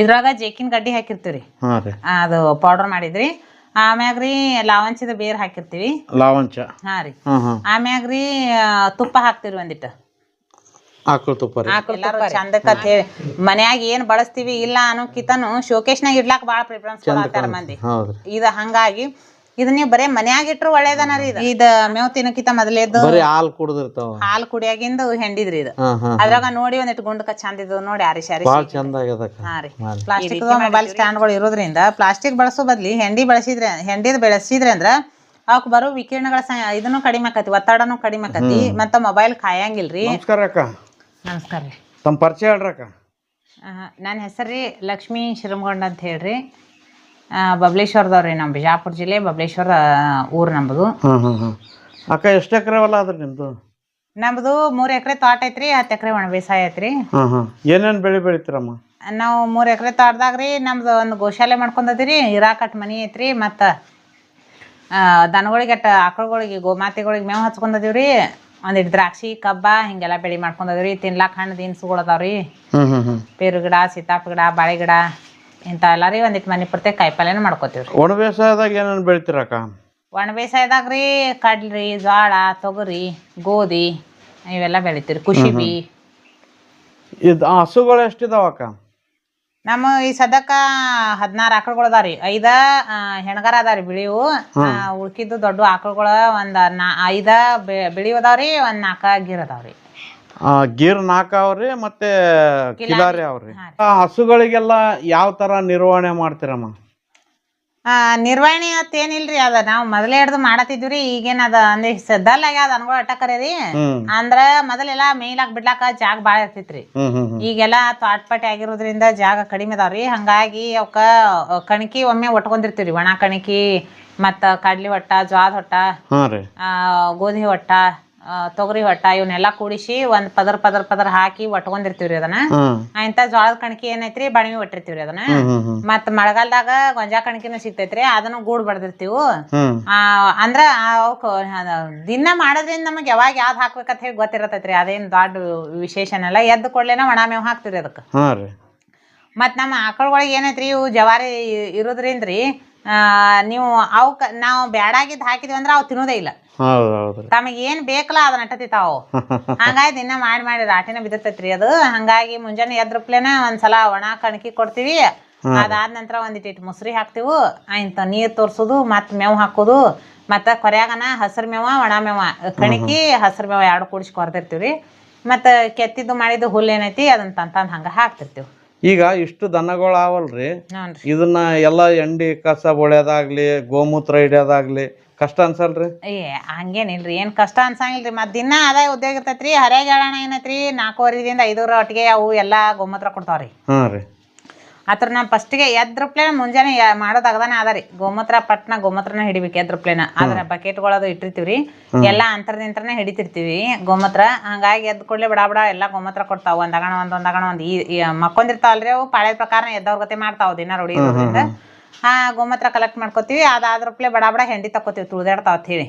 ಇದ್ರಾಗ ಜೇಕಿನ್ ಗಡ್ಡಿ ಹಾಕಿರ್ತೀವ್ರಿ, ಅದು ಪೌಡರ್ ಮಾಡಿದ್ರಿ. ಆಮ್ಯಾಗ್ರಿ ಲಾವಂಚದ ಬೇರ್ ಹಾಕಿರ್ತೀವಿ, ಲಾವಂಚ. ಹಾ ರೀ. ಆಮ್ಯಾಗ್ರಿ ತುಪ್ಪ ಹಾಕ್ತಿವ್ರಿ, ಒಂದಿಟ್ಟು ಆಕಳ ತುಪ್ಪ. ಎಲ್ಲಾರು ಚಂದಕ್ಕ ಹೇಳಿ ಮನ್ಯಾಗ ಏನ್ ಬಳಸ್ತೀವಿ ಇಲ್ಲ ಅನ್ನೋಕಿತನು ಶೋಕೇಶ್ನಾಗ ಇಡ್ಲಾಕ ಬಾಳ ಪ್ರಿಫರೆನ್ಸ್ ಕೊಡತ್ತಾರ ಮಂದಿ. ಇದ ಹಂಗಾಗಿ ಇದ್ ನೀವ್ ಬರೇ ಮನ್ಯಾಗ ಇಟ್ರು ಒಳ್ಳೇದನ ರೀ. ಇದ ಮೇವ್ ತಿನ್ನಕಿತ ಮೊದಲೇದು ಹಾಲ್ ಕುಡ್ದಿರ್ತಾವ, ಹಾಲ್ ಕುಡಿಯಾಗಿಂದ ಹೆಂಡಿದ್ರಿ ಇದು. ಅದ್ರಾಗ ನೋಡಿ ಒಂದಿಟ್ಟು ಗುಂಡಕ ಚಂದ ಇದ್ ನೋಡಿ ಆರಿಸಿ ಹಾ ರೀ. ಪ್ಲಾಸ್ಟಿಕ್ ಮೊಬೈಲ್ ಸ್ಟ್ಯಾಂಡ್ ಗಳು ಇರೋದ್ರಿಂದ ಪ್ಲಾಸ್ಟಿಕ್ ಬಳಸೋ ಬದ್ಲಿ ಹೆಂಡಿದ್ ಬೆಳೆಸಿದ್ರೆ ಅಂದ್ರ ಅವಕ್ ಬರೋ ವಿಕಿರಣಗಳ ಇದನ್ನು ಕಡಿಮೆ ಆಕತಿ, ಒತ್ತಡನು ಕಡಿಮೆ ಆಕತಿ, ಮತ್ತ ಮೊಬೈಲ್ ಕಾಯಂಗಿಲ್ರಿ. ನಮಸ್ಕಾರ ಅಕ್ಕ. ನಮಸ್ಕಾರ ರೀ. ತಮ್ಮ ಪರಿಚಯ ಹೇಳ್ರಿ ಅಕ್ಕ. ನನ್ನ ಹೆಸರು ಲಕ್ಷ್ಮೀ ಶಿರಮಗೊಂಡ ಅಂತ ಹೇಳ್ರಿ. ಬಬಲೇಶ್ವರದವ್ರಿ, ನಮ್ಮ ಬಿಜಾಪುರ ಜಿಲ್ಲೆ ಬಬಲೇಶ್ವರ ಊರು ನಮ್ಮದು. ಅಕ್ಕ ಎಷ್ಟು ಎಕರೆ ಹೊಲ ಅದ್ರಿ ನಿಮ್ದು? ನಮ್ದು 3 ಎಕರೆ ತೋಟ ಐತ್ರಿ, 10 ಎಕರೆ ಒಣ ಬೇಸಾಯ ಐತ್ರಿ. ಏನೇನ್ ಬೆಳಿ ಬೆಳಿತೀರಮ್ಮ? ನಾವು 3 ಎಕರೆ ತೋಟದಾಗ್ರಿ ನಮ್ದು ಒಂದು ಗೋಶಾಲೆ ಮಾಡ್ಕೊಂಡದಿರಿ, ಇರಾಕಟ್ ಮನಿ ಐತ್ರಿ. ಮತ್ತ ದನಗಳಿಗೆ ಆಕಳುಗಳಿಗೆ ಗೋಮಾತೆಗಳಿಗೆ ಮೇವು ಹಚ್ಕೊಂಡದಿವ್ರಿ. ಒಂದಿಟ್ಟು ದ್ರಾಕ್ಷಿ ಕಬ್ಬ ಹಿಂಗೆಲ್ಲ ಬೆಳಿ ಮಾಡ್ಕೊಂಡದ್ರಿ. ತಿನ್ಲಾಕ ಹಣ್ಣು ದಿನಸುಗಳು ಅದಾವ್ರಿ, ಪೇರು ಗಿಡ, ಸೀತಾಫಲ ಗಿಡ, ಬಾಳೆ ಗಿಡ ಇಂಥ ಎಲ್ಲ ರೀ. ಒಂದಿಟ್ಟು ಮನೆ ಪೂರ್ತಿ ಕಾಯಿಪಲ್ಯನ ಮಾಡ್ಕೋತೀವ್ರಿ. ಒಣ ಬೇಸಾಯದಾಗ ಏನೇನು ಬೆಳಿತೀರಕ್ಕ? ಒಣ ಬೇಸಾಯದಾಗ್ರಿ ಕಡ್ಲಿ, ಜೋಳ, ತೊಗರಿ, ಗೋಧಿ ಇವೆಲ್ಲ ಬೆಳಿತೀವಿ. ಕುಶಿಬಿ. ಇದು ಹಸುಗಳು ಎಷ್ಟಿದಾವಕ್ಕ? ನಮ್ಮ ಈ ಸದ್ಯಕ್ಕ 16 ಆಕಳುಗಳು ಅದಾವ್ರಿ. 5 ಹೆಣ್ಗಾರ ಅದಾವ್ರಿ ಬಿಳಿವು. ಉಳ್ಕಿದ್ದು ದೊಡ್ಡ ಆಕಳುಗಳ ಒಂದ್ 5 ಬಿಳಿವು ಅದಾವ್ರಿ, ಒಂದ್ 4 ಗೀರ್ ಅದಾವ್ರಿ. ಗೀರ್ 4 ಅವ್ರಿ, ಮತ್ತೆ ಕಿಲಾರಿ ಅವ್ರಿ. ಹಸುಗಳಿಗೆಲ್ಲ ಯಾವ ತರ ನಿರ್ವಹಣೆ ಮಾಡ್ತೀರಮ್ಮ? ನಿರ್ವಹಣೆ ಅಂತ ಏನಿಲ್ರಿ, ಅದ ನಾವ್ ಮೊದಲೇ ಹಿಡ್ದು ಮಾಡತ್ತಿದ್ವಿ. ಈಗೇನ್ ಅದ ಅಂದ್ರೆ ಸದ್ದಲ್ಲಾಗ್ಯಾದ ಅನ್ಗಳು ಅಟ್ಟಕರಿ. ಅಂದ್ರ ಮೊದಲೆಲ್ಲಾ ಮೇಯ್ಲಾಕ್ ಬಿಡ್ಲಾಕ ಜಾಗ ಬಾಳ ಇರ್ತಿತ್ರಿ. ಈಗೆಲ್ಲಾ ತೋಟಪಟ್ಟಿ ಆಗಿರೋದ್ರಿಂದ ಜಾಗ ಕಡಿಮೆ ಅದಾವ್ರಿ. ಹಂಗಾಗಿ ಅವಕ್ಕ ಕಣಕಿ ಒಮ್ಮೆ ಒಟ್ಕೊಂಡಿರ್ತೀವ್ರಿ. ಒಣ ಕಣಕಿ ಮತ್ತ ಕಡ್ಲಿ ಹೊಟ್ಟ, ಜ್ವಾದ ಹೊಟ್ಟ, ಗೋಧಿ ಹೊಟ್ಟ, ತೊಗರಿ ಹೊಟ್ಟ ಇವನ್ನೆಲ್ಲಾ ಕೂಡಿಸಿ ಒಂದ್ ಪದರ್ ಹಾಕಿ ಒಟ್ಕೊಂಡಿರ್ತೀವ್ರಿ ಅದನ್ನ. ಇಂತ ಜೋಳದ ಕಣಕಿ ಏನೈತ್ರಿ ಬಣವಿ ಒಟ್ಟಿರ್ತೀವ್ರಿ ಅದನ್ನ. ಮತ್ ಮಳೆಗಾಲದಾಗ ಗೊಂಜಾ ಕಣಕಿನೂ ಸಿಗ್ತೈತ್ರಿ, ಅದನ್ನು ಗೂಡ್ ಬಡ್ದಿರ್ತೀವಿ. ಅಂದ್ರ ಅವಕ್ ದಿನ ಮಾಡೋದ್ರಿಂದ ನಮಗ್ ಯಾವಾಗ ಯಾವ್ದ್ ಹಾಕ್ಬೇಕಂತ ಹೇಳಿ ಗೊತ್ತಿರತೈತ್ರಿ. ಅದೇನ್ ದೊಡ್ಡ ವಿಶೇಷನೆಲ್ಲ. ಎದ್ದು ಕೊಡ್ಲೇನ ಒಣ ಮೇವ್ ಹಾಕ್ತಿವ್ರಿ ಅದಕ್ಕ. ಮತ್ ನಮ್ಮ ಆಕಳುಗಳಿಗೆ ಏನೈತ್ರಿ, ಇವು ಜವಾರಿ ಇರೋದ್ರಿಂದ್ರಿ ನೀವು ಅವಕ್ ನಾವು ಬ್ಯಾಡಾಗಿದ್ ಹಾಕಿದ್ವಿ ಅಂದ್ರ ಅವ್ ತಿನ್ನೋದೇ ಇಲ್ಲ. ತಮಗ್ ಏನ್ ಬೇಕಲ್ಲ ಅದನ್ನ ಅಟ್ಟತಿತಾವು. ಹಂಗಾಗಿ ದಿನ ಮಾಡಿ ರಾಟಿನ ಬಿದ್ದಿರ್ತೈತ್ರಿ ಅದು. ಹಂಗಾಗಿ ಮುಂಜಾನೆ ಎದ್ರಪ್ಲೇನ ಒಂದ್ಸಲ ಒಣ ಕಣಕಿ ಕೊಡ್ತೀವಿ. ಅದಾದ ನಂತರ ಒಂದಿಟ್ಟು ಮುಸ್ರಿ ಹಾಕ್ತಿವು. ಇಂತ ನೀರ್ ತೋರ್ಸುದು, ಮತ್ ಮೇವ್ ಹಾಕೋದು. ಮತ್ತ ಕೊರ್ಯಾಗನ ಹಸಿರು ಮೇವ, ಒಣ ಮೇವ, ಕಣಕಿ ಹಸಿರು ಮೇವ 2 ಕೂಡಿಸಿ ಕೊರ್ದಿರ್ತೀವ್ರಿ. ಮತ್ತ ಕೆತ್ತಿದ್ದು ಮಾಡಿದ್ದು ಹುಲ್ಲು ಏನೈತಿ ಅದನ್ನ ತಂದ್ ಹಂಗ ಹಾಕ್ತಿರ್ತೀವಿ. ಈಗ ಇಷ್ಟು ದನಗಳು ಅವಲ್ರಿ, ಇದನ್ನ ಎಲ್ಲಾ ಎಂಡಿ ಕಸ ಬಳಿಯೋದಾಗ್ಲಿ, ಗೋಮೂತ್ರ ಹಿಡಿಯೋದಾಗ್ಲಿ ಕಷ್ಟ ಅನ್ಸಲ್ರಿ? ಹಂಗೇನಿಲ್ರಿ, ಏನ್ ಕಷ್ಟ ಅನ್ಸಂಗಿಲ್ರಿ. ಮತ್ ದಿನ ಅದೇ ಉದ್ಯೋಗ ಇರ್ತೈತ್ರಿ. ಹರ್ಯಾಗ ಹೇಳೋಣ ಏನೈತ್ರಿ, 4:15 5 ಒಟ್ಟಿಗೆ ಅವು ಎಲ್ಲಾ ಗೋಮೂತ್ರ ಕೊಡ್ತಾವ್ರಿ. ಅದ್ರ ನಾ ಫಸ್ಟಿಗೆ ಎದ್ರಪ್ಲೇನ ಮುಂಜಾನೆ ಮಾಡೋದಾಗದಾನೆ ಅದರಿ. ಗೋಮೂತ್ರನ ಹಿಡಿಬೇಕು ಎದ್ರಪ್ಲೇನ. ಅದ್ರ ಬಕೆಟ್ಗಳದು ಇಟ್ಟಿರ್ತೀವ್ರಿ, ಎಲ್ಲಾ ಅಂತರದಿಂತ್ರನೇ ಹಿಡಿತಿರ್ತೀವಿ ಗೋಮೂತ್ರ. ಹಂಗಾಗಿ ಎದ್ ಕೂಡ್ಲೆ ಬಡ ಎಲ್ಲಾ ಗೋಮೂತ್ರ ಕೊಡ್ತಾವ. ಒಂದಗಣ ಒಂದ್ ಈ ಮಕ್ಕೊಂದಿರ್ತಾವಲ್ರಿ, ಅವು ಪಾಳೆ ಪ್ರಕಾರ ಎದ್ದವ್ರ ಗತೆ ಮಾಡ್ತಾವ ದಿನ ರೂಢಿ ಇರೋದ್ರಿಂದ. ಗೋಮೂತ್ರ ಕಲೆಕ್ಟ್ ಮಾಡ್ಕೋತೀವಿ. ಅದಾದ್ರಪ್ಲೆ ಬಡ ಹೆಂಡಿ ತಕೋತೀವಿ, ತುಳ್ದಾಡ್ತಾವ ಅಂತ ಹೇಳಿ.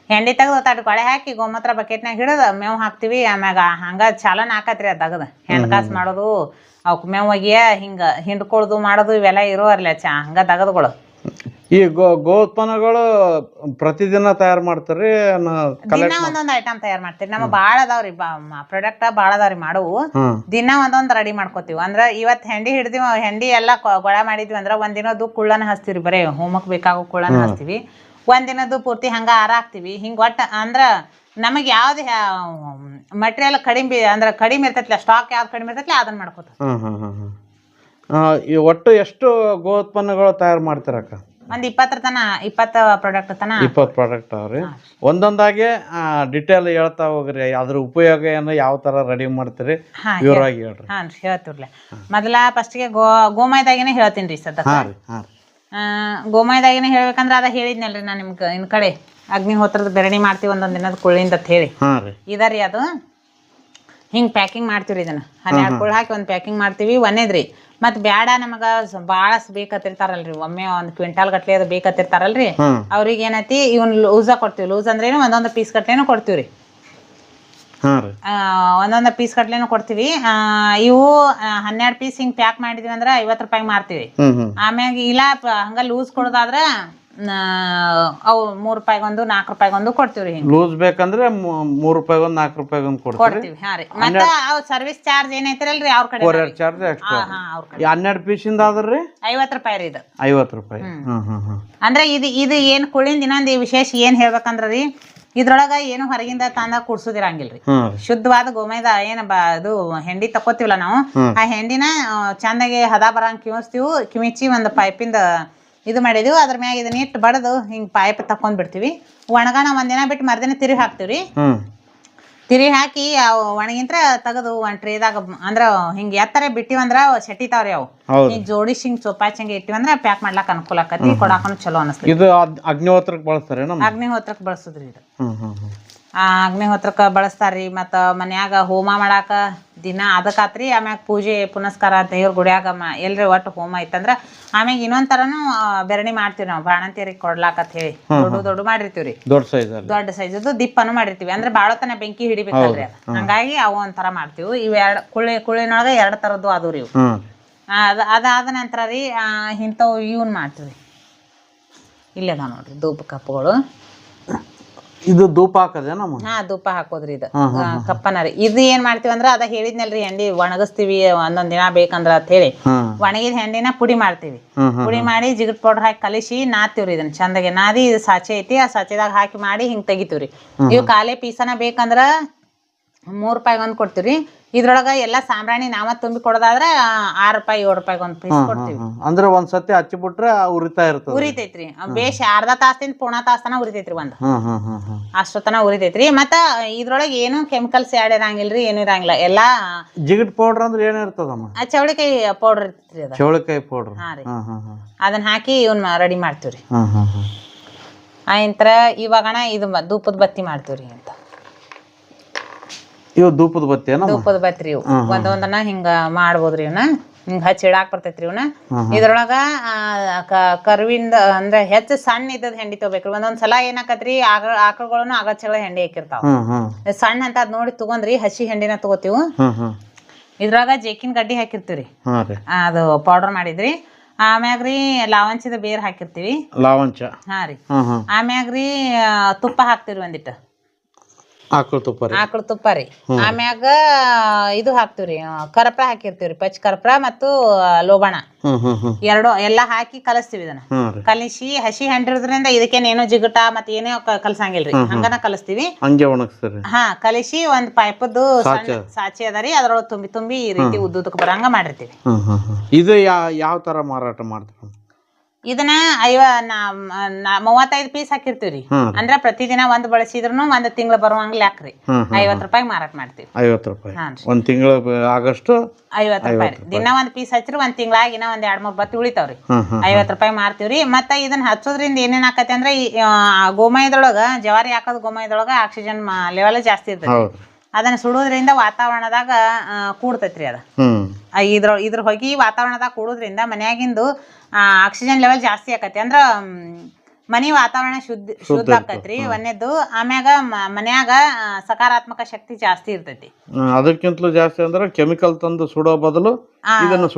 ಹೆಂಡಿ ತೆಗ್ದು ತಾಟ್ ಕೊಳೆ ಹಾಕಿ ಗೋಮೂತ್ರ ಬಕೆಟ್ನಾಗ ಹಿಡಿದು ಮೇವ್ ಹಾಕ್ತಿವಿ. ಆಮ್ಯಾಗ ಹಂಗ ಚಾಲನ ಹಾಕತ್ರಿ ಅದಾಗದ ಹೆಣ್ ಕಾಸ್ ಮಾಡೋದು, ಅವಕ್ ಮೇವ್ ಒಗಿಯ ಹಿಂಗ ಹಿಂಡ್ಕೊಳ್ದು ಮಾಡೋದು ಇವೆಲ್ಲ ಇರೋರ್ಲೆ ಹಂಗ ದಗದ್ಗಳು. ಈ ಗೋ ಉತ್ಪನ್ನಗಳು ಪ್ರತಿದಿನ ತಯಾರು ಮಾಡ್ತಾರ್ರಿ? ದಿನ ಒಂದೊಂದ್ ಐಟಮ್ ತಯಾರು ಮಾಡ್ತೀವಿ. ನಮ್ಗೆ ಬಾಳ ಅದಾವ್ರಿ ಪ್ರಾಡಕ್ಟ್, ಬಾಳ ಅದಾವ್ರಿ ಮಾಡವು. ದಿನ ಒಂದೊಂದ್ ರೆಡಿ ಮಾಡ್ಕೋತೀವಿ. ಅಂದ್ರ ಇವತ್ ಹೆಂಡಿ ಹಿಡ್ದಿವಿ, ಹೆಂಡಿ ಎಲ್ಲಾ ಗೊಳ ಮಾಡಿದ್ವಿ ಅಂದ್ರ ಒಂದಿನದ್ದು ಕುಳ್ಳನ ಹಚ್ತೀವ್ರಿ. ಬರೇ ಹೋಮಕ್ ಬೇಕಾಗೋ ಕುಳ್ಳನ ಹಚ್ತೀವಿ. ಒಂದಿನದ್ದು ಪೂರ್ತಿ ಹಂಗ ಹಾಕ್ತಿವಿ. ಹಿಂಗ ಒಟ್ಟ ಅಂದ್ರ ನಮಗ್ ಯಾವ್ದು ಮಟೀರಿಯಲ್ ಕಡಿಮೆ ಅಂದ್ರ ಕಡಿಮೆ ಇರ್ತೈತ್ಲ, ಸ್ಟಾಕ್ ಯಾವ್ದು ಕಡಿಮೆ ಇರ್ತೈತ್ಲ ಅದನ್ನ ಮಾಡ್ಕೋತ. ಒಟ್ಟು ಎಷ್ಟು ಗೋ ಉತ್ಪನ್ನಗಳು ತಯಾರು ಮಾಡ್ತಾರಕ್ಕ? ಒಂದ್ 20 ಪ್ರಾಡಕ್ಟ್ ತನ. 20 ಪ್ರಾಡಕ್ಟ್ ಅವ್ರಿ. ಒಂದೊಂದಾಗೆ ಡಿಟೇಲ್ ಹೇಳ್ತಾ ಹೋಗ್ರಿ. ಅದ್ರ ಉಪಯೋಗ ಏನು, ಯಾವ ತರ ರೆಡಿ ಮಾಡ್ತೀರಿ ವಿವರವಾಗಿ ಹೇಳ್ರಿ. ಹೇಳ್ತಿರ್ಲೆ. ಮೊದಲ ಫಸ್ಟ್ಗೆ ಗೋಮಯದಾಗೇನೆ ಹೇಳ್ತೀನಿ ಸದ್ಯಕ್ಕ. ಗೋಮಯದಾಗೇನೆ ಹೇಳ್ಬೇಕಂದ್ರ ಅದ ಹೇಳಿದ್ನಲ್ರಿ ನಾ ನಿಮ್ಗೆ ಇನ್ ಕಡೆ ಅಗ್ನಿಹೋತ್ರದ ಬೆರಣಿ ಮಾಡ್ತೀವಿ ಒಂದೊಂದ್ ದಿನದ ಕುಳ್ಳಿಂದ ಅಂತ ಹೇಳಿ. ಇದರಿ ಅದು ಹಿಂಗ್ ಪ್ಯಾಕಿಂಗ್ ಮಾಡ್ತೀವ್ರಿ. ಇದನ್ನ 12 ಕುಳ್ಳು ಹಾಕಿ ಒಂದ್ ಪ್ಯಾಕಿಂಗ್ ಮಾಡ್ತೀವಿ. ಒಂದೇದ್ರಿ ಮತ್ ಬ್ಯಾಡ ನಮಗ ಬಾಳ ಬೇಕತ್ತಿರ್ತಾರಲ್ರಿ, ಒಮ್ಮೆ 1 ಕ್ವಿಂಟಾಲ್ ಗಟ್ಲೆ ಅದು ಬೇಕತ್ತಿರ್ತಾರಲ್ರಿ, ಅವ್ರಿಗೆ ಏನೈತಿ ಇವನ್ ಲೂಸ ಕೊಡ್ತೀವಿ. ಲೂಸ್ ಅಂದ್ರೇನು ಒಂದೊಂದು ಪೀಸ್ ಗಟ್ಲೆನು ಕೊಡ್ತೀವ್ರಿ. ಹಾ ರೀ ಒಂದೊಂದು ಪೀಸ್ ಕಟ್ಲೆನೂ ಕೊಡ್ತೀವಿ. ಇವು 12 ಪೀಸ್ ಹಿಂಗ್ ಪ್ಯಾಕ್ ಮಾಡಿದ್ವಿ ಅಂದ್ರ 50 ರೂಪಾಯಿ ಮಾರ್ತೀವಿ. ಆಮ್ಯಾಗ ಇಲ್ಲ ಹಂಗ ಲೂಸ್ ಕೊಡೋದಾದ್ರ ಅವು 3 ರೂಪಾಯಿಗೊಂದು 4 ರೂಪಾಯಿಗೊಂದು ಕೊಡ್ತೀವ್ರಿ. ಹಿಂಗ ಲೂಸ್ ಬೇಕಂದ್ರೆ 3 ರೂಪಾಯಿಗೊಂದು 4 ರೂಪಾಯಿಗೊಂದು ಕೊಡ್ತೀವಿ. ಹಾ ರೀ ಮತ್ತ ಅವ್ ಸರ್ವಿಸ್ ಚಾರ್ಜ್ ಏನೈತಿರಲ್ರಿ ಅವ್ರ ಕಡೆ ಕೊರಿಯರ್ ಚಾರ್ಜ್ ಎಕ್ಸ್ಟ್ರಾ. 12 ಪೀಸಿಂದ ಆದ್ರಿ 50 ರೂಪಾಯಿ ರೀ ಇದು. 50 ರೂಪಾಯಿ. ಅಂದ್ರೆ ಇದು ಏನ್ ಕುಳಿಂದ ಇನ್ನೊಂದು ವಿಶೇಷ ಏನ್ ಹೇಳ್ಬೇಕಂದ್ರ ರೀ, ಇದ್ರೊಳಗ ಏನು ಹೊರಗಿಂದ ತಂದ ಕುಡ್ಸುದಿರಂಗಿಲ್ರಿ. ಶುದ್ಧವಾದ ಗೋಮಯದ ಏನ ಇದು ಹೆಂಡಿ ತಕೋತಿವಲ್ಲ ನಾವು, ಆ ಹೆಂಡಿನ ಚಂದಾಗಿ ಹದ ಬರಂಗ್ ಕಿಮಿಚ್ಚಿ ಒಂದು ಪೈಪಿಂದ ಇದು ಮಾಡಿದ್ವಿ. ಅದ್ರ ಮ್ಯಾಗ ಇದನ್ನ ಇಟ್ಟು ಬಡದು ಹಿಂಗ್ ಪೈಪ್ ತಕೊಂಡ್ ಬಿಡ್ತೀವಿ. ಒಣಗಾನ ಒಂದಿನ ಬಿಟ್ಟು ಮರ್ದಿನ ತಿರುಗಿ ಹಾಕ್ತಿವ್ರಿ. ತಿರುಗಿ ಹಾಕಿ ಅವು ಒಣಗಿಂತ್ರ ತೆಗೆದು ಒಂದ್ ಟ್ರೇದಾಗ ಅಂದ್ರ ಹಿಂಗ್ ಎತ್ತರ ಬಿಟ್ಟಿವಂದ್ರ ಸೆಟ್ಟಿತಾವ್ರಿ. ಅವು ಹಿಂಗ್ ಜೋಡಿಸಿ ಹಿಂಗ್ ಚೊಪ್ಪಾಚಂಗೆ ಇಟ್ಟಿವಂದ್ರ ಪ್ಯಾಕ್ ಮಾಡ್ಲಾಕ ಅನುಕೂಲ ಆಕತಿ, ಕೊಡಾಕನು ಚಲೋ ಅನಸ್ತೈತಿ. ಇದು ಅಗ್ನಿಹೋತ್ರಕ್ಕೆ ಬಳಸ್ತಾರೆ. ಅಗ್ನಿಹೋತ್ರಕ್ಕೆ ಬಳಸುದ್ರಿ ಇದು. ಅಗ್ನಿಹೋತ್ರಕ್ಕೆ ಬಳಸ್ತಾರ್ರಿ. ಮತ್ತ ಮನ್ಯಾಗ ಹೋಮ ಮಾಡಾಕ ದಿನ ಅದಕ್ಕಾತ್ರಿ. ಆಮ್ಯಾಗ ಪೂಜೆ ಪುನಸ್ಕಾರ ದೇವ್ರ ಗುಡಿಯಾಗ ಎಲ್ರಿ ಒಟ್ಟು ಹೋಮ ಇತ್ತಂದ್ರ ಆಮ್ಯಾಗ ಇನ್ನೊಂದ್ ತರನು ಬೆರಣಿ ಮಾಡ್ತೀವಿ ನಾವು, ಬಾಣಂತಿಯರಿಗೆ ಕೊಡ್ಲಾಕತ್ ಹೇಳಿ ದೊಡ್ಡ ಮಾಡಿರ್ತೀವ್ರಿ. ದೊಡ್ಡ ಸೈಜ್ ದಿಪ್ಪನು ಮಾಡಿರ್ತೀವಿ. ಅಂದ್ರೆ ಬಾಳತನ ಬೆಂಕಿ ಹಿಡಿಬೇಕಲ್ರಿ ಅದ, ಹಂಗಾಗಿ ಅವು ಒಂಥರ ಮಾಡ್ತೀವಿ. ಇವ್ ಕುಳಿನೊಳಗ 2 ತರದ್ದು ಅದುರಿ ಇವು. ಅದಾದ ನಂತರ ರೀ ಇಂಥವು ಇವನ್ ಮಾಡ್ತೀವಿ. ಇಲ್ಲೇ ಅದಾವ ನೋಡ್ರಿ ಧೂಪ ಕಪ್ಪುಗಳು. ಇದು ಧೂಪ ಹಾಕದೇನಮ್ಮ? ಧೂಪ ಹಾಕೋದ್ರಿ ಇದು ಕಪ್ಪನ ರೀ. ಇದು ಏನ್ ಮಾಡ್ತೀವಿ ಅಂದ್ರ ಅದ ಹೇಳಿದ್ನಲ್ರಿ, ಹೆಂಡಿ ಒಣಗಿಸ್ತೀವಿ ಒಂದೊಂದ್ ದಿನ ಬೇಕಂದ್ರ ಅಂತ ಹೇಳಿ. ಒಣಗಿದ ಹೆಂಡಿನ ಪುಡಿ ಮಾಡ್ತೀವಿ. ಪುಡಿ ಮಾಡಿ ಜಿಗಟ್ ಪೌಡರ್ ಹಾಕಿ ಕಲಿಸಿ ನಾದ್ತಿವ್ರಿ. ಇದನ್ನ ಚಂದಗೆ ನಾದಿ ಇದು ಸಾಚೆ ಐತಿ, ಆ ಸಾಚೆದಾಗ ಹಾಕಿ ಮಾಡಿ ಹಿಂಗ್ ತೆಗಿತೀವ್ರಿ. ಇವ್ ಕಾಲೇ ಪೀಸನ ಬೇಕಂದ್ರ 3 ರೂಪಾಯಿಗೊಂದು ಕೊಡ್ತೀವ್ರಿ. ಇದ್ರೊಳಗ ಎಲ್ಲಾ ಸಾಂಬ್ರಾಣಿ ನಾವ ತುಂಬಿ ಕೊಡೋದಾದ್ರ 6 ರೂಪಾಯಿ 7 ರೂಪಾಯಿಗೊಂದು ಪೀಸ್ ಕೊಡ್ತೀವಿ. ಅಂದ್ರೆ ಒಂದ್ಸತಿ ಹಚ್ಚಿಬಿಟ್ರೆ ಉರಿತೈತ್ರಿ. ಬೇಷ್ ಅರ್ಧ ತಾಸಿಂದ ಪೂರ್ಣ ತಾಸನ ಉರಿತೈತ್ರಿ. ಅಷ್ಟೊತ್ತನ ಉರಿತೈತ್ರಿ. ಮತ್ತ ಇದ್ರೊಳಗ ಏನು ಕೆಮಿಕಲ್ಸ್ ಆಡ್ ಇರಂಗಿಲ್ರಿ, ಏನು ಇರಂಗಿಲ್ಲ. ಎಲ್ಲಾ ಜಿಗಟ್ ಪೌಡರ್ ಅಂದ್ರೆ ಏನಿರ್ತದಮ್ಮ? ಚೌಳಿಕಾಯಿ ಪೌಡರ್ ಇರ್ತೈತ್ರಿ ಅದ. ಚೌಳಿಕಾಯಿ ಪೌಡರ್. ಅದನ್ನ ಹಾಕಿ ಇವನ್ ರೆಡಿ ಮಾಡ್ತೀವ್ರಿ. ಆಯ್ತರ ಇವಾಗಣ ಇದು ಧೂಪದ ಬತ್ತಿ ಮಾಡ್ತೀವ್ರಿ ಅಂತ. ಇವ್ ಧೂಪದ ಬತ್ತಿ ಧೂಪದ ಬತ್ತಿ ಇವು ಒಂದೊಂದನ್ನ ಹಿಂಗ ಮಾಡ್ಬೋದ್ರಿ. ಇವನ್ನ ಹಿಂಗ ಹಚ್ಚಿ ಇಡಾಕ್ ಬರ್ತೈತ್ರಿ. ಇವನ್ನ ಇದ್ರೊಳಗ ಕರ್ವಿಂದ ಅಂದ್ರೆ ಹೆಚ್ಚು ಸಣ್ಣ ಇದ್ದದ್ ಹೆಂಡಿ ತಗೋಬೇಕ್ರಿ. ಒಂದೊಂದ್ಸಲ ಏನಾಕತ್ರಿ ಆಕಳುಗಳನ್ನು ಅಗಚ್ಚಗಳ ಹೆಂಡಿ ಹಾಕಿರ್ತಾವ. ಸಣ್ಣ ಅಂತ ಅದ್ ನೋಡಿ ತಗೊಂಡ್ರಿ ಹಸಿ ಹೆಂಡಿನ ತಗೋತೀವಿ. ಇದ್ರೊಳಗ ಜೇಕಿನ ಗಡ್ಡಿ ಹಾಕಿರ್ತೀವ್ರಿ, ಅದು ಪೌಡರ್ ಮಾಡಿದ್ರಿ. ಆಮ್ಯಾಗ್ರಿ ಲಾವಂಚದ ಬೇರ್ ಹಾಕಿರ್ತೀವಿ. ಲಾವಂಚ ಆಮ್ಯಾಗ್ರಿ ತುಪ್ಪ ಹಾಕ್ತಿವ್ರಿ ಒಂದಿಟ್ಟು, ಆಕಳ ತುಪ್ಪ ರೀ. ಆಮ್ಯಾಗ ಇದು ಹಾಕ್ತಿವ್ರಿ, ಕರ್ಪೂರ ಹಾಕಿರ್ತೀವ್ರಿ. ಪಚ್ ಕರ್ಪೂರ ಮತ್ತು ಲೋಬಾಣ ಎರಡು ಎಲ್ಲಾ ಹಾಕಿ ಕಲಸ್ತೀವಿ. ಇದನ್ನ ಕಲಿಸಿ ಹಸಿ ಹಂಡಿರೋದ್ರಿಂದ ಇದಕ್ಕೇನೇನೋ ಜಿಗಟ ಮತ್ತ ಏನೋ ಕಲಸಂಗಿಲ್ರಿ, ಹಂಗನ ಕಲಸ್ತೀವಿ. ಕಲಿಸಿ ಒಂದ್ ಪೈಪದ್ದು ಸಾಚಿ ಅದರಿ, ಅದ್ರೊಳಗೆ ತುಂಬಿ ತುಂಬಿ ಈ ರೀತಿ ಉದ್ದುದಕ್ಕೆ ಬರಂಗ ಮಾಡಿರ್ತೀವಿ. ಇದು ಯಾವ ತರ ಮಾರಾಟ ಮಾಡ್ತೀವಿ? ಇದನ್ನ 35 ಪೀಸ್ ಹಾಕಿರ್ತೀವ್ರಿ. ಅಂದ್ರ ಪ್ರತಿದಿನ ಒಂದ್ ಬಳಸಿದ್ರುನು 1 ತಿಂಗಳು ಬರುವಂಗ ಲೆಕ್ರಿ 50 ರೂಪಾಯಿ ಮಾರಾಟ ಮಾಡ್ತೀವಿ. 50 ರೂಪಾಯಿ ಒಂದ್ ತಿಂಗಳ ಆಗಷ್ಟು 50 ರೂಪಾಯಿ. ದಿನ 1 ಪೀಸ್ ಹಚ್ಚಿರಿ 1 ತಿಂಗಳಾಗಿ ಇನ್ನ 1-2-3 ಬತ್ತಿ ಉಳಿತಾವ್ರಿ. 50 ರೂಪಾಯಿ ಮಾರ್ತೀವ್ರಿ. ಮತ್ತ ಇದನ್ನ ಹಚ್ಚೋದ್ರಿಂದ ಏನೇನ್ ಆಕತಿ ಅಂದ್ರ ಗೋಮಯದೊಳಗ ಜವಾರಿ ಹಾಕೋದ್ ಗೋಮಯದೊಳಗ ಆಕ್ಸಿಜನ್ ಲೆವೆಲ್ ಜಾಸ್ತಿ ಇರ್ತೈತಿ. ಅದನ್ನ ಸುಡೋದ್ರಿಂದ ವಾತಾವರಣದಾಗ ಕೂಡ್ತೈತ್ರಿ. ಅದ ಇದ್ರ ಹೊಗಿ ವಾತಾವರಣದಾಗ ಕೂಡೋದ್ರಿಂದ ಮನ್ಯಾಗಿಂದು ಆಕ್ಸಿಜನ್ ಲೆವೆಲ್ ಜಾಸ್ತಿ ಆಕತಿ. ಅಂದ್ರ ಮನಿ ವಾತಾವರಣ ಶುದ್ಧ ಆಕೈತ್ರಿ ಒಂದೇದ್ದು. ಆಮ್ಯಾಗ ಮನ್ಯಾಗ ಸಕಾರಾತ್ಮಕ ಶಕ್ತಿ ಜಾಸ್ತಿ ಇರ್ತೈತಿ. ಅದಕ್ಕಿಂತಲೂ ಜಾಸ್ತಿ ಅಂದ್ರೆ ಕೆಮಿಕಲ್ ತಂದು ಸುಡೋ ಬದಲು ಇದನ್ನ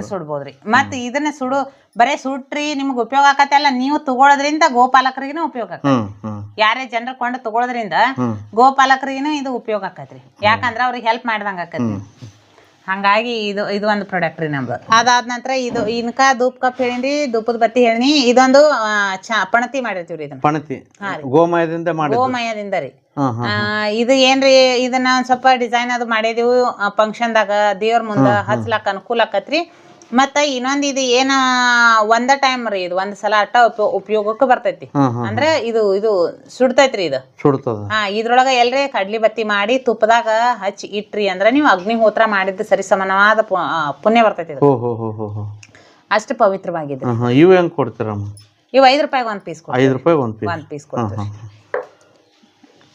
ಸುಡ್ಬೋದ್ರಿ. ಮತ್ ಇದನ್ನ ಬರೇ ಸುಟ್ರಿ ನಿಮ್ಗ್ ಉಪಯೋಗ ಆಕತಿ ಅಲ್ಲ, ನೀವು ತಗೊಳೋದ್ರಿಂದ ಗೋಪಾಲಕರಿಗೂ ಉಪಯೋಗ ಆಕತಿ. ಯಾರೇ ಜನರು ಕೊಂಡು ತಗೊಳೋದ್ರಿಂದ ಗೋಪಾಲಕರಿಗೂ ಇದು ಉಪಯೋಗ ಆಕತ್ರಿ. ಯಾಕಂದ್ರ ಅವ್ರಿಗೆ ಹೆಲ್ಪ್ ಮಾಡ್ದಂಗ ಆಕತಿ. ಹಂಗಾಗಿ ಇದು ಒಂದು ಪ್ರಾಡಕ್ಟ್ ರೀ ನಮ್ದು. ಅದಾದ ನಂತರ ಇದು ಇನ್ಕ ಧೂಪ್ ಕಪ್ ಹೇಳಿನ್ರಿ, ಧೂಪದ ಬತ್ತಿ ಹೇಳಿನಿ. ಇದೊಂದು ಪಣತಿ ಮಾಡಿರ್ತೀವ್ರಿ. ಇದನ್ನ ಪಣತಿ ಗೋಮಯದಿಂದ ರೀ. ಇದು ಏನ್ರಿ, ಇದನ್ನ ಒಂದ್ ಸ್ವಲ್ಪ ಡಿಸೈನ್ ಅದು ಮಾಡಿದೀವಿ. ಫಂಕ್ಷನ್ದಾಗ ದೇವ್ರ ಮುಂದ ಹಚ್ಲಾಕ ಅನುಕೂಲ ಆಕತ್ರಿ. ಮತ್ತ ಇನ್ನೊಂದ್ ಇದು ಏನ ಒಂದ ಟೈಮ್ ರೀ, ಇದು ಒಂದ್ ಸಲ ಅಟ್ಟ ಉಪಯೋಗಕ್ಕೆ ಬರ್ತೈತಿ. ಅಂದ್ರೆ ಇದು ಸುಡ್ತೈತ್ರಿ. ಇದು ಇದ್ರೊಳಗ ಎಲ್ರಿ ಕಡ್ಲಿ ಬತ್ತಿ ಮಾಡಿ ತುಪ್ಪದಾಗ ಹಚ್ಚಿ ಇಟ್ರಿ ಅಂದ್ರ ನೀವು ಅಗ್ನಿಹೋತ್ರ ಮಾಡಿದ್ದು ಸರಿ ಸಮಾನವಾದ ಪುಣ್ಯ ಬರ್ತೈತಿ. ಅಷ್ಟು ಪವಿತ್ರವಾಗಿದೆ. ಇವು ಹೆಂಗ್ ಕೊಡ್ತೀರಮ್ಮ? ಇವು 5 ರೂಪಾಯಿಗೆ 1 ಪೀಸ್. 5 ರೂಪಾಯಿ 1 ಪೀಸ್ ಕೊಡ್ತೀವಿ.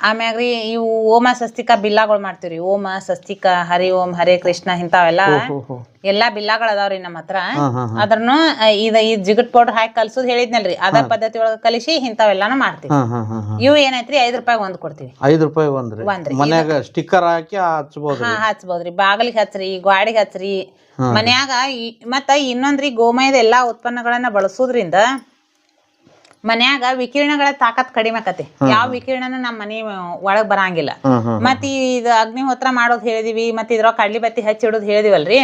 ಆಮ್ಯಾಗ್ರಿ ಇವು ಓಮ ಸ್ವಸ್ತಿಕ ಬಿಲ್ಲಾಗಳು ಮಾಡ್ತೀವ್ರಿ. ಓಮ ಸ್ವಸ್ತಿಕ ಹರಿ ಓಂ ಹರೇ ಕೃಷ್ಣ ಇಂತಾವೆಲ್ಲ ಎಲ್ಲಾ ಬಿಲ್ಲಾಗಳು ಅದಾವ್ರಿ ನಮ್ಮ ಹತ್ರ. ಅದ್ರನು ಈ ಜಿಗಟ್ ಪೌಡರ್ ಹಾಕಿ ಕಲ್ಸುದ್ ಹೇಳಿದ್ನಲ್ರಿ, ಅದ ಪದ್ಧತಿ ಒಳಗ ಕಲಿಸಿ ಇಂತಾವೆಲ್ಲಾನು ಮಾಡ್ತೀವಿ. ಇವು ಏನೈತ್ರಿ 5 ರೂಪಾಯಿ ಒಂದ್ ಕೊಡ್ತೀವಿ. 5 ರೂಪಾಯಿ ಒಂದ್ರಿ. ಮನ್ಯಾಗ ಸ್ಟಿಕ್ಕರ್ ಹಾಕಿ ಹಚ್ಬೋದು. ಹಚ್ಬೋದ್ರಿ, ಬಾಗಿಲಿಗೆ ಹಚ್ರಿ, ಗಾಡಿಗೆ ಹಚ್ರಿ, ಮನ್ಯಾಗ. ಮತ್ತ ಇನ್ನೊಂದ್ರಿ, ಗೋಮಯದ ಎಲ್ಲಾ ಉತ್ಪನ್ನಗಳನ್ನ ಬಳಸೋದ್ರಿಂದ ಮನ್ಯಾಗ ವಿಕಿರಣಗಳ ತಾಕತ್ ಕಡಿಮೆ ಆಕತಿ. ಯಾವ ವಿಕಿರಣನು ನಮ್ಮ ಮನಿ ಒಳಗ್ ಬರಂಗಿಲ್ಲ. ಮತ್ ಇದು ಅಗ್ನಿಹೋತ್ರ ಮಾಡೋದ್ ಹೇಳಿದಿವಿ, ಮತ್ ಇದ್ರ ಕಡ್ಲಿ ಬತ್ತಿ ಹಚ್ಚಿಡೋದ್ ಹೇಳಿದಿವಲ್ರಿ.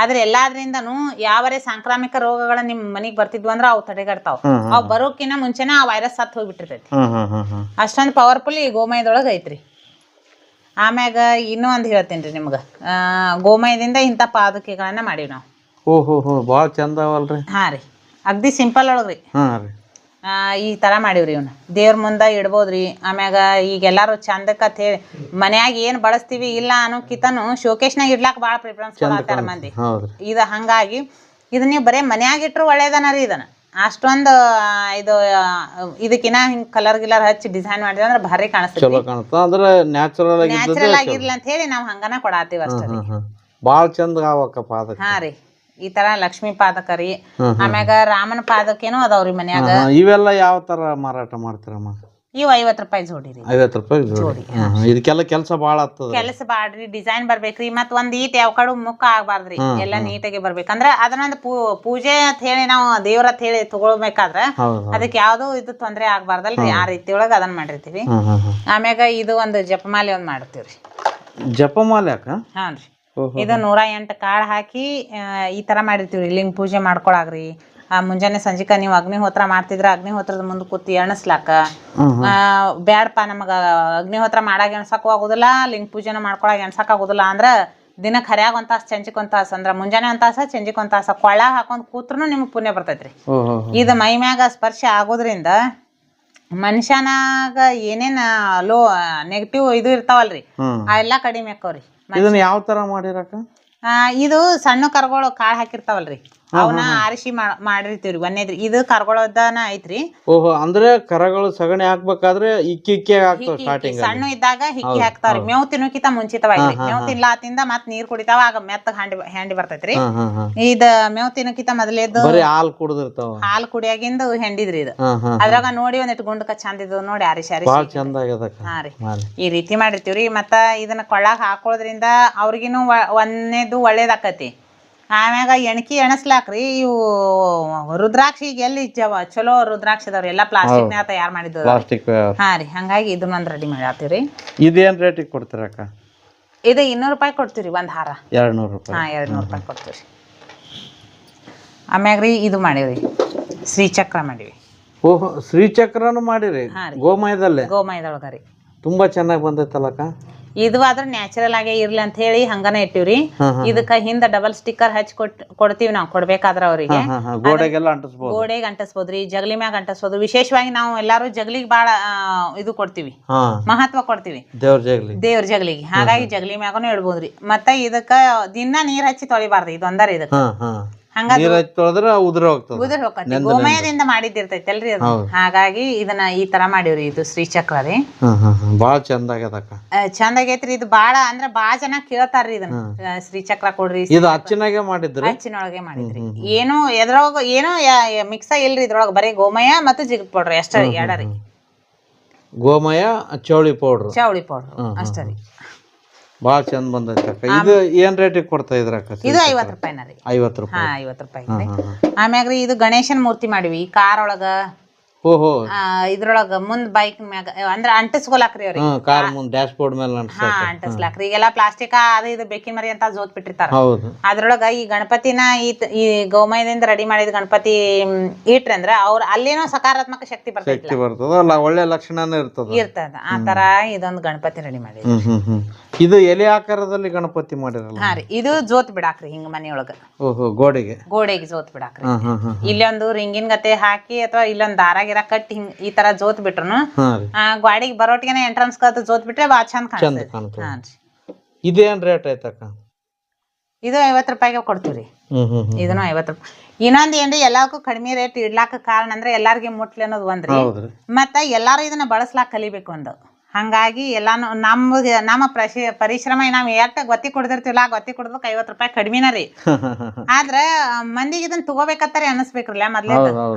ಆದ್ರೆ ಎಲ್ಲಾದ್ರಿಂದನು ಯಾವರೇ ಸಾಂಕ್ರಾಮಿಕ ರೋಗಗಳ ನಿಮ್ ಮನಿಗ್ ಬರ್ತಿದ್ವು ಅಂದ್ರ ಅವ್ ತಡೆಗಟ್ತಾವ್. ಅವ್ ಬರೋಕಿನ ಮುಂಚೆನ ಆ ವೈರಸ್ ಸತ್ ಹೋಗ್ಬಿಟ್ಟಿರ್ತೈತಿ. ಅಷ್ಟೊಂದ್ ಪವರ್ಫುಲ್ ಈ ಗೋಮಯದೊಳಗ ಐತ್ರಿ. ಆಮ್ಯಾಗ ಇನ್ನೂ ಒಂದ್ ಹೇಳ್ತೇನ್ರಿ ನಿಮ್ಗ, ಗೋಮಯದಿಂದ ಇಂತ ಪಾದಕೆಗಳನ್ನ ಮಾಡೀವಿ ನಾವು. ಓಹೋ ಬಾಳ ಚಂದ ಅವಲ್ರಿ. ಹಾ ರೀ, ಅಗ್ದಿ ಸಿಂಪಲ್ ಒಳಗ್ರಿ. ಈ ತರ ಮಾಡೀವ್ರಿ. ಇವ್ನ ದೇವ್ರ ಮುಂದ ಇಡ್ಬೋದ್ರಿ. ಆಮ್ಯಾಗ ಈಗ ಎಲ್ಲಾರು ಚಂದಕ್ಕತ್ ಹೇಳಿ ಮನ್ಯಾಗ ಏನ್ ಬಳಸ್ತೀವಿ ಇಲ್ಲ ಅನ್ನೋಕಿತನು ಶೋಕೇಶ್ನಾಗ ಇಡ್ಲಾಕ್ ಬಾಳ ಪ್ರಿಫರೆನ್ಸ್ ಕೊಡತ್ತಾರ ಮಂದಿ. ಇದ ಹಂಗಾಗಿ ಇದನ್ನ ನೀವು ಬರೇ ಮನ್ಯಾಗ ಇಟ್ರು ಒಳ್ಳೇದನ ರೀ. ಇದನ್ನ ಅಷ್ಟೊಂದು ಇದಕ್ಕಿನ ಹಿಂಗ್ ಕಲರ್ ಗಿಲರ್ ಹಚ್ಚಿ ಡಿಸೈನ್ ಮಾಡಿದ್ರೆ ಅಂದ್ರೆ ಭಾರಿ ಕಾಣಿಸ್ತೈತಿ. ನ್ಯಾಚುರಲ್ ಆಗಿರ್ಲಿ ಅಂತ ಹೇಳಿ ನಾವ್ ಹಂಗನ ಕೊಡಾತೀವಿ ಅಷ್ಟೇ. ಬಾಳ ಚಂದ ಆವಕ್ಕ ಪಾದಕ. ಹಾ ರೀ, ಈ ತರ ಲಕ್ಷ್ಮೀ ಪಾದಕ ರೀ. ಆಮ್ಯಾಗ ರಾಮನ ಪಾದಕೇನು ಅದಾವ್ರಿ ಮನ್ಯಾಗ. ಇವೆಲ್ಲ ಯಾವ ತರ ಮಾರಾಟ ಮಾಡ್ತೀರಮ್ಮ? ಇವ್ 50 ರೂಪಾಯಿ ಜೋಡಿ ರೀ. 50 ರೂಪಾಯಿ ಜೋಡಿ. ಇದಕ್ಕೆಲ್ಲ ಕೆಲಸ ಬಾಳ ಆಗ್ತದ. ಕೆಲಸ ಬಾಳ್ರಿ, ಡಿಸೈನ್ ಬರ್ಬೇಕ್ರಿ. ಮತ್ ಒಂದ್ ಈಟ್ ಯಾವ ಕಡೆ ಮುಖ ಆಗ್ಬಾರ್ದ್ರಿ, ಎಲ್ಲಾ ನೀಟಾಗಿ ಬರ್ಬೇಕಂದ್ರ ಅದನ್ನೊಂದು ಪೂಜೆ ಅಂತ ಹೇಳಿ ನಾವು ದೇವ್ರ ಅಂತ ಹೇಳಿ ತಗೊಳ್ಬೇಕಾದ್ರ ಅದಕ್ಕೆ ಯಾವ್ದು ಇದು ತೊಂದ್ರೆ ಆಗ್ಬಾರ್ದಲ್ರಿ. ಆ ರೀತಿ ಒಳಗ ಅದನ್ನ ಮಾಡಿರ್ತೀವಿ. ಆಮ್ಯಾಗ ಇದು ಒಂದು ಜಪಮಾಲೆ ಒಂದ್ ಮಾಡ್ತೀವ್ರಿ. ಜಪಮಾಲೆ ಯಾಕ? ಹಾನ್ರಿ, ಇದು 108 ಕಾಳು ಹಾಕಿ ಈ ತರ ಮಾಡಿರ್ತೀವ್ರಿ. ಲಿಂಗ ಪೂಜೆ ಮಾಡ್ಕೊಳಾಗ್ರಿ. ಮುಂಜಾನೆ ಸಂಜಿಕ ನೀವು ಅಗ್ನಿಹೋತ್ರ ಮಾಡ್ತಿದ್ರ ಅಗ್ನಿಹೋತ್ರದ ಮುಂದೆ ಕೂತಿ ಎಣಸ್ಲಾಕ ಬ್ಯಾಡಪ್ಪ, ನಮಗ ಅಗ್ನಿಹೋತ್ರ ಮಾಡಾಗ ಎಣ್ಸಕ್ ಆಗುದಿಲ್ಲ, ಲಿಂಗ ಪೂಜೆನ ಮಾಡ್ಕೊಳಾಗ ಎಣ್ಸಕ್ ಆಗುದಿಲ್ಲ ಅಂದ್ರ ದಿನಕ್ಕೆ ಹರ್ಯಾಗ 1 ತಾಸು ಚಂಜಿಕ್ 1 ತಾಸು ಅಂದ್ರ ಮುಂಜಾನೆ 1 ತಾಸ ಚಂಜಿಕ್ 1 ತಾಸ ಕೊಳ್ಳ ಹಾಕೊಂಡ್ ಕೂತ್ರು ನಿಮ್ಗ್ ಪುಣ್ಯ ಬರ್ತೈತ್ರಿ. ಇದು ಮೈ ಮ್ಯಾಗ ಸ್ಪರ್ಶ ಆಗೋದ್ರಿಂದ ಮನುಷ್ಯನಾಗ ಏನೇನ್ ನೆಗೆಟಿವ್ ಇದು ಇರ್ತಾವಲ್ರಿ ಆ ಎಲ್ಲಾ ಕಡಿಮೆ ಆಕ್ಕವ್ರಿ. ಇದನ್ನ ಯಾವ ತರ ಮಾಡಿರಕ? ಇದು ಸಣ್ಣ ಕರ್ಗಳು ಕಾಳು ಹಾಕಿರ್ತಾವಲ್ರಿ, ಅವನ್ನ ಆರಿಸಿ ಮಾಡಿರ್ತೀವ್ರಿ. ಒಂದೇದ್ರಿ ಇದು ಕರ್ಗೊಳದನ ಐತ್ರಿ. ಓಹೋ, ಅಂದ್ರೆ ಕರಗಳು ಸಗಣಿ ಹಾಕ್ಬೇಕಾದ್ರೆ ಇಕ್ಕಿ ಹಾಕ್ತಾವ. ಸ್ಟಾರ್ಟಿಂಗ್ ಸಣ್ಣ ಇದ್ದಾಗ ಹಿಕ್ಕಿ ಹಾಕ್ತಾವ್ರಿ. ಮೇವ್ ತಿನ್ನೋಕಿತ ಮುಂಚಿತವಾಗಿ ಮೇವ್ ತಿನ್ಲಾತಿಂದ ಮತ್ ನೀರ್ ಕುಡಿತಾವ, ಆಗ ಮೆತ್ತಗ ಹ್ಯಾಂಡಿ ಬರ್ತೈತ್ರಿ. ಇದ ಮೇವ್ ತಿನ್ನೋಕಿತ ಮೊದಲೇದು ಹಾಲ್ ಕುಡ್ದಿರ್ತಾವ. ಹಾಲ್ ಕುಡಿಯಾಗಿಂದ ಹೆಂಡಿದ್ರಿ ಇದು. ಅದ್ರಾಗ ನೋಡಿ ಒಂದಿಟ್ಟು ಗುಂಡಕ ಚಂದ ಇದ್ ನೋಡಿ ಆರಿಸಿ ಹಾ ರೀ, ಈ ರೀತಿ ಮಾಡಿರ್ತೀವ್ರಿ. ಮತ್ತ ಇದನ್ನ ಕೊಳ್ಳಾಗ ಹಾಕೋದ್ರಿಂದ ಅವ್ರಿಗಿನ್ನು ಒಂದೇದು ಒಳ್ಳೇದಾಕತಿ. ಆಮ್ಯಾಗ ಎಣಕಿ ಎಣಸ್ಲಾಕ್ರಿ. ಇವು ರುದ್ರಾಕ್ಷಿ ಎಲ್ಲಿ ಚಲೋ ರುದ್ರಾಕ್ಷಿ ಅದಾವ್ರಿ, ಎಲ್ಲಾ ಪ್ಲಾಸ್ಟಿಕ್ ನ್ಯಾಗ ತಯಾರು ಮಾಡಿದ್ದು. ಹಾ ರೀ, ಹಂಗಾಗಿ ಇದನ್ನೊಂದ್ ರೆಡಿ ಮಾಡಾತೀವ್ರಿ. ಇದೇನ್ ರೇಟಿಗೆ ಕೊಡ್ತೀರಕ್ಕ? ಇದು 200 ರೂಪಾಯಿ ಕೊಡ್ತೀವ್ರಿ ಒಂದ್ ಹಾರ. 200 ರೂಪಾಯಿ. ಹಾ, 200 ರೂಪಾಯಿ ಕೊಡ್ತೀವ್ರಿ. ಆಮ್ಯಾಗ್ರಿ ಇದು ಮಾಡೀವ್ರಿ, ಶ್ರೀಚಕ್ರ ಮಾಡೀವಿ. ಓಹೋ, ಶ್ರೀಚಕ್ರನು ಮಾಡಿರಿ ಗೋಮಯದಲ್ಲೇ? ಗೋಮಯದೊಳಗರಿ. ತುಂಬಾ ಚೆನ್ನಾಗಿ ಬಂದೈತಲ್ಲಕ್ಕ. ಇದು ಆದ್ರ ನ್ಯಾಚುರಲ್ ಆಗೇ ಇರ್ಲಿ ಅಂತ ಹೇಳಿ ಹಂಗನ ಇಟ್ಟಿವ್ರಿ. ಇದಕ್ಕ ಹಿಂದ ಡಬಲ್ ಸ್ಟಿಕ್ಕರ್ ಹಚ್ಚಿ ಕೊಡ್ತೀವಿ ನಾವು ಕೊಡ್ಬೇಕಾದ್ರ ಅವ್ರಿಗೆ. ಗೋಡೆಗೆ ಅಂಟಿಸ್ಬೋದ್ರಿ, ಜಗಲಿ ಮ್ಯಾಗ ಅಂಟಿಸ್ಬೋದು. ವಿಶೇಷವಾಗಿ ನಾವು ಎಲ್ಲಾರು ಜಗಲಿಗೆ ಬಾಳ ಇದು ಕೊಡ್ತೀವಿ, ಮಹತ್ವ ಕೊಡ್ತೀವಿ ದೇವ್ರ ಜಗಲಿಗೆ. ಹಾಗಾಗಿ ಜಗಲಿ ಮ್ಯಾಗನು ಇಡ್ಬೋದ್ರಿ. ಮತ್ತ ಇದಕ್ಕ ದಿನ ನೀರ್ ಹಚ್ಚಿ ತೊಳಿಬಾರ್ದು, ಇದೊಂದರ ಇದಕ್ಕ. ಉದುರ್ ಹೋಗ್ತೈತಿ, ಗೋಮಯದಿಂದ ಮಾಡಿದ್ದಿರ್ತೈತಲ್ರಿ ಅದು. ಹಾಗಾಗಿ ಇದನ್ನ ಈ ತರ ಮಾಡೀವ್ರಿ. ಇದು ಶ್ರೀಚಕ್ರ ರೀ, ಬಾಳ ಚಂದ ಆಗೈತ್ರಿ. ಇದು ಬಾಳ ಅಂದ್ರ ಬಾಳ ಜನ ಕೇಳ್ತಾರ್ರಿ ಇದನ್ನ, ಶ್ರೀಚಕ್ರ ಕೊಡ್ರಿ. ಅಚ್ಚಿನೊಳಗೆ ಮಾಡಿದ್ರಿ. ಏನು ಎದ್ರೊಳಗ ಏನು ಮಿಕ್ಸ ಇಲ್ರಿ ಇದ್ರೊಳಗ, ಬರೀ ಗೋಮಯ ಮತ್ತು ಜಿಗಟ್ ಪೌಡ್ರ್ ಅಷ್ಟ ಎರಡರಿ. ಗೋಮಯ ಚೌಳಿ ಪೌಡ್ರ್ ಅಷ್ಟ ರೀ. ಬಾಳ ಚಂದ ಬಂದೈತಕ್ಕ. ಇದು ಏನ್ ರೇಟಿಗೆ ಕೊಡ್ತಾ ಇದ್ರಕ್ಕ? ಇದು 50 ರೂಪಾಯಿನ ರೀ. 50 ರೂಪಾಯಿ. 50 ರೂಪಾಯಿ. ಆಮ್ಯಾಗ್ರಿ ಇದು ಗಣೇಶನ್ ಮೂರ್ತಿ ಮಾಡಿವಿ ಕಾರ್ ಒಳಗ. ಓಹೋ, ಇದ್ರೊಳಗ ಮುಂದ್ ಬೈಕ್ ಮ್ಯಾಗ ಅಂದ್ರ ಅಂಟಿಸ್ಕೊಲಾಕ್ರಿ ಅವ್ರಿಗೆ. ಕಾರ್ ಮುಂದ್ ಡ್ಯಾಶ್ ಬೋರ್ಡ್ ಮೇಲೆ ಅಂಟಿಸ್ಲಾಕ್ರಿ. ಈಗೆಲ್ಲಾ ಪ್ಲಾಸ್ಟಿಕ್ ಅದು ಇದು ಬೇಕಿನ ಮರಿ ಅಂತ ಜೋತ್ ಬಿಟ್ಟಿರ್ತಾರ. ಅದ್ರೊಳಗ ಈ ಗಣಪತಿನ ಈ ಗೋಮಯದಿಂದ ರೆಡಿ ಮಾಡಿದ ಗಣಪತಿ ಇಟ್ರಿ ಅಂದ್ರ ಅವ್ರ ಅಲ್ಲೇನೋ ಸಕಾರಾತ್ಮಕ ಶಕ್ತಿ ಬರ್ತೈತಿ, ಒಳ್ಳೆ ಲಕ್ಷಣನೇ ಇರ್ತದ. ಆ ತರ ಇದೊಂದು ಗಣಪತಿ ರೆಡಿ ಮಾಡಿದ್ವಿ. ಇದು ಎಲೆ ಆಕಾರದಲ್ಲಿ ಗಣಪತಿ ಮಾಡಿರಲ್ಲ? ಹಾ ರೀ, ಇದು ಜೋತ್ ಬಿಡಾಕ್ರಿ ಹಿಂಗ ಮನಿಯೊಳಗ. ಗೋಡೆಗೆ ಜೋತ್ ಬಿಡಾಕ್ರಿ. ಇಲ್ಲೊಂದು ರಿಂಗಿನ್ ಗತೆ ಹಾಕಿ ಅಥವಾ ಇಲ್ಲೊಂದ್ ದಾರ ಗಿರ ಕಟ್ಟಿ ಹಿಂಗ್ ಈ ತರ ಜೋತ್ ಬಿಟ್ರು ಗಾಡಿಗೆ ಬರೋಟಿಗೆ ಎಂಟ್ರನ್ಸ್ ಕತ್ ಜೋತ್ ಬಿಟ್ರೆ ಬಾಳ ಚಂದ ಕಾಣ್ತೈತಿ. ಇದೇನ್ ರೇಟ್ ಐತಕ್ಕ? ಇದು 50 ರೂಪಾಯಿಗೆ ಕೊಡ್ತೀವ್ರಿ. ಇದನ್ನು 50 ರೂಪಾಯಿ. ಇನ್ನೊಂದ್ ಏನ್ರಿ, ಎಲ್ಲಾರ್ಗೂ ಕಡಿಮೆ ರೇಟ್ ಇಡ್ಲಾಕ ಕಾರಣ ಅಂದ್ರೆ ಎಲ್ಲಾರ್ಗಿ ಮುಟ್ಲಿ ಅನ್ನೋದು ಒಂದ್ರಿ. ಮತ್ತ ಎಲ್ಲಾರು ಇದನ್ನ ಬಳಸ್ಲಾಕ್ ಕಲಿಬೇಕು ಒಂದು. ಹಂಗಾಗಿ ಎಲ್ಲಾನು ನಮ್ಮ ಪರಿಶ್ರಮ ನಾವ್ ಎಷ್ಟ ಗೊತ್ತಿ ಕೊಡ್ದಿರ್ತಿವಲ್ಲ ಗೊತ್ತಿ ಕೊಡೋದಕ್ಕೆ 50 ರೂಪಾಯಿ ಕಡಿಮೆನ ರೀ. ಆದ್ರ ಮಂದಿಗೆ ಇದನ್ನ ತಗೋಬೇಕತ್ತಾರಿ ಅನಸ್ಬೇಕ್ರಲ್ಲ ಮೊದ್ಲೇ.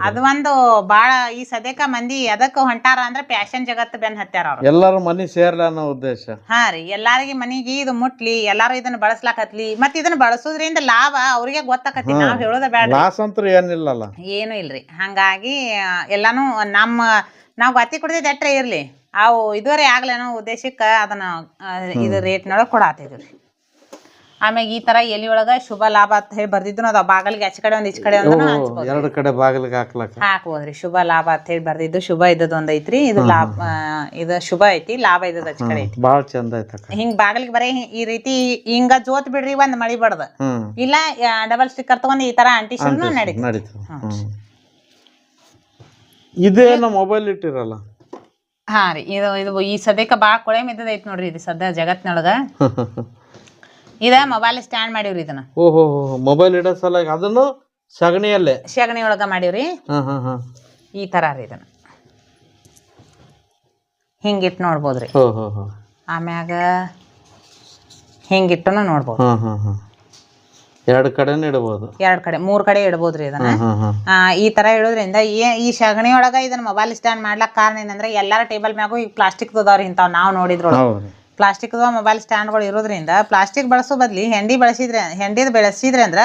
ಅದು ಒಂದು ಬಾಳ ಈ ಸದ್ಯಕ್ಕ ಮಂದಿ ಎದಕ್ ಹೊಂಟಾರ ಅಂದ್ರ ಫ್ಯಾಷನ್ ಜಗತ್ ಬೆನ್ ಹತ್ಯಾರ ಅವ್ರು. ಎಲ್ಲಾರು ಮನಿ ಸೇರ್ಲ ಅನ್ನೋ ಉದ್ದೇಶ. ಹಾ ರೀ, ಎಲ್ಲಾರಿಗೆ ಮನಿಗೆ ಇದು ಮುಟ್ಲಿ, ಎಲ್ಲಾರು ಇದನ್ನ ಬಳಸ್ಲಾಕತ್ಲಿ, ಮತ್ ಇದನ್ನ ಬಳಸೋದ್ರಿಂದ ಲಾಭ ಅವ್ರಿಗೆ ಗೊತ್ತಾಕತಿ, ನಾವ್ ಹೇಳೋದ ಬೇಡ. ಲಾಸ್ ಅಂತೂ ಏನಿಲ್ಲಲ್ಲ, ಏನು ಇಲ್ರಿ. ಹಂಗಾಗಿ ಎಲ್ಲಾನು ನಾವ್ ಗೊತ್ತಿ ಕೊಡ್ತಿದ್ ಎಟ್ರೆ ಇರ್ಲಿ, ಅವು ಇದುವರೆ ಆಗ್ಲೇನೋ ಉದ್ದೇಶಕ್ಕ ಅದನ್ನ ಇದು ರೇಟ್ನೊಳಗ ಕೊಡಾತಿದ್ವಿ. ಆಮ್ಯಾಗ ಈ ತರ ಎಲಿ ಒಳಗ ಶುಭ ಲಾಭ ಅಂತ ಹೇಳಿ ಬರ್ದಿದ್ದು ಅದಾವ. ಬಾಗಲಿಗೆ ಆಚೆ ಕಡೆ ಒಂದ್ ಈಚೆ ಕಡೆ ಒಂದ್ ಎರಡು ಕಡೆ ಬಾಗಿಲಿಗೆ ಹಾಕ್ಬೋದ್ರಿ. ಶುಭ ಲಾಭ ಅಂತ ಹೇಳಿ ಬರ್ದಿದ್ದು, ಶುಭ ಇದ್ದದ ಒಂದ್ ಐತ್ರಿ, ಇದು ಲಾಭ ಇದು ಶುಭ ಐತಿ, ಲಾಭ ಇದ್ದದ ಆಚೆ ಕಡೆ ಐತಿ. ಬಾಳ ಚಂದ ಐತ. ಹಿಂಗ್ ಬಾಗಿಲಿಗೆ ಬರೀ ಈ ರೀತಿ ಹಿಂಗ ಜೋತ್ ಬಿಡ್ರಿ, ಒಂದ್ ಮಳಿ ಬಡ್ದ ಇಲ್ಲ ಡಬಲ್ ಸ್ಟಿಕ್ಕರ್ ತಗೊಂಡ್ ಈ ತರ ಅಂಟಿಸಿದ್ರು ನಡೀತು. ಇದೇನ ಮೊಬೈಲ್ ಇಟ್ಟಿರಲ್ಲ. ಹಾ ರೀ, ಇದು ಈ ಸದ್ಯಕ್ಕ ಬಾಳ ಕೊಳೆ ಮಿದ್ದದ ಐತಿ ನೋಡ್ರಿ. ಇದು ಸದ್ಯ ಜಗತ್ನೊಳಗ ಇದ ಮೊಬೈಲ್ ಸ್ಟ್ಯಾಂಡ್ ಮಾಡಿವ್ರಿ. ಇದನ್ನ ಓಹೋ ಮೊಬೈಲ್ ಇಡೋ ಸಲ ಅದನ್ನು ಸಗಣಿ ಒಳಗ ಮಾಡಿವ್ರಿ. ಈ ತರ ರೀ, ಇದನ್ನ ಹಿಂಗಿಟ್ಟು ನೋಡ್ಬೋದ್ರಿ. ಆಮ್ಯಾಗ ಹಿಂಗಿಟ್ಟನು ನೋಡ್ಬೋದು. ಎರಡು ಕಡೆನೂ ಇಡಬಹುದು, 2 ಕಡೆ 3 ಕಡೆ ಇಡಬಹುದ್ರಿ ಇದನ್ನ. ಈ ತರ ಇಡೋದ್ರಿಂದ ಈ ಸಗಣಿ ಒಳಗ ಇದನ್ನ ಮೊಬೈಲ್ ಸ್ಟ್ಯಾಂಡ್ ಮಾಡ್ಲಕ್ ಕಾರಣ ಏನಂದ್ರೆ ಎಲ್ಲಾರ ಟೇಬಲ್ ಮ್ಯಾಗು ಈಗ ಪ್ಲಾಸ್ಟಿಕ್ ಅದಾವ್ರಿ. ಇಂತಾವ್ ನಾವ್ ನೋಡಿದ್ರೊಳಗ ಪ್ಲಾಸ್ಟಿಕ್ ಮೊಬೈಲ್ ಸ್ಟ್ಯಾಂಡ್ಗಳು ಇರೋದ್ರಿಂದ ಪ್ಲಾಸ್ಟಿಕ್ ಬಳಸೋ ಬದ್ಲಿ ಹೆಂಡಿದ್ ಬೆಳೆಸಿದ್ರೆ ಅಂದ್ರ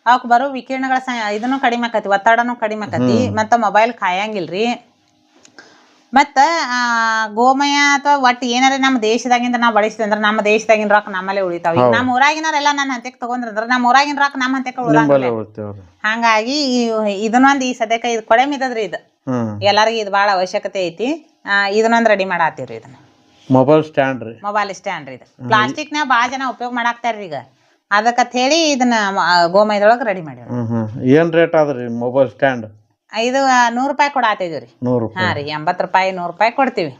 ಅವಕ್ ಬರೋ ವಿಕಿರಣಗಳ ಇದನ್ನು ಕಡಿಮೆ ಆಕತಿ, ಒತ್ತಡನು ಕಡಿಮೆ ಆಕತಿ, ಮತ್ತ ಮೊಬೈಲ್ ಕಾಯಂಗಿಲ್ರಿ. ಮತ್ತ ಗೋಮಯ ಅಥವಾ ಒಟ್ಟು ಏನಾರ ನಮ್ಮ ದೇಶದಾಗಿಂದ ನಾವು ಬಳಸಿದ್ವಿ ಅಂದ್ರೆ ನಮ್ಮ ದೇಶದಾಗಿನ ರೊಕ್ಕ ನಮ್ಮಲ್ಲೇ ಉಳಿತಾವ. ಈಗ ನಮ್ಮ ಊರಾಗಿನಾರೆಲ್ಲ ನನ್ನ ಹಂತಕ್ಕೆ ತಗೊಂಡ್ರಂದ್ರ ನಮ್ಮ ಊರಾಗಿನ ರೊಕ್ಕ ನಮ್ಮ ಹಂತಕ್ಕೆ ಉಳಿದಂಗಿಲ್ಲ. ಹಂಗಾಗಿ ಇದನ್ನೊಂದು ಈ ಸದ್ಯಕ್ಕೆ ಇದು ಕೊಳೆ ಮಿದ್ದದ್ರಿ. ಇದು ಎಲ್ಲಾರಿಗೂ ಇದು ಬಾಳ ಅವಶ್ಯಕತೆ ಐತಿ. ಇದನ್ನೊಂದ್ ರೆಡಿ ಮಾಡಾತಿವ್ರಿ. ಇದನ್ನ ಮೊಬೈಲ್ ಸ್ಟ್ಯಾಂಡ್ ರೀ. ಇದು ಪ್ಲಾಸ್ಟಿಕ್ ನ ಬಾಳ ಜನ ಉಪಯೋಗ ಮಾಡಾಕ್ತಾರ್ರಿ ಈಗ. ಅದಕ್ಕಂತ ಹೇಳಿ ಇದನ್ನ ಗೋಮಯದೊಳಗ ರೆಡಿ ಮಾಡಿವ್ರಿ. ಏನ್ ರೇಟ್ ಆದ್ರಿ ಮೊಬೈಲ್ ಸ್ಟ್ಯಾಂಡ್? ಇದು 100 ರೂಪಾಯಿ ಕೊಡಾತಿದ್ವಿ ರೀ. ಹಾ ರೀ, 80 ರೂಪಾಯಿ 100 ರೂಪಾಯಿ ಕೊಡ್ತೀವಿ.